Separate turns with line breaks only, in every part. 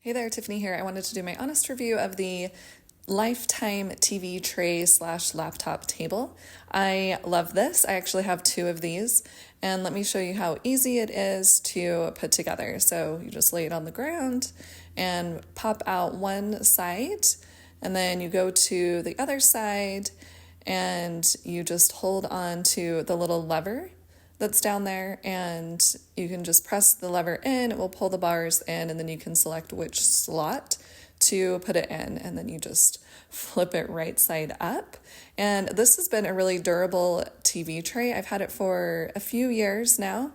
Hey there, Tiffany here. I wanted to do my honest review of the Lifetime TV tray / laptop table. I love this. I actually have two of these, and let me show you how easy it is to put together. So you just lay it on the ground and pop out one side, and then you go to the other side and you just hold on to the little lever that's down there, and you can just press the lever in, it will pull the bars in, and then you can select which slot to put it in, and then you just flip it right side up. And this has been a really durable TV tray. I've had it for a few years now,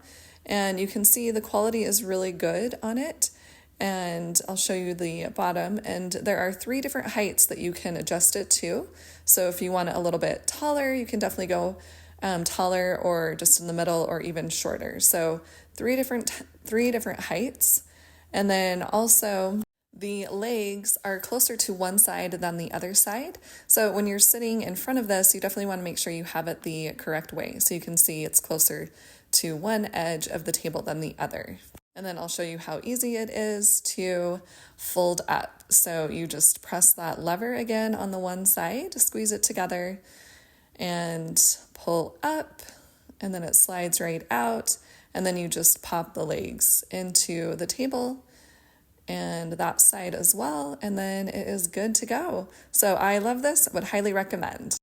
and you can see the quality is really good on it. And I'll show you the bottom, and there are 3 different heights that you can adjust it to. So if you want it a little bit taller, you can definitely go taller, or just in the middle, or even shorter. So three different heights. And then also the legs are closer to one side than the other side. So when you're sitting in front of this, you definitely want to make sure you have it the correct way. So you can see it's closer to one edge of the table than the other. And then I'll show you how easy it is to fold up. So you just press that lever again on the one side, squeeze it together, and pull up, and then it slides right out, and then you just pop the legs into the table and that side as well, and then it is good to go. So I love this, would highly recommend.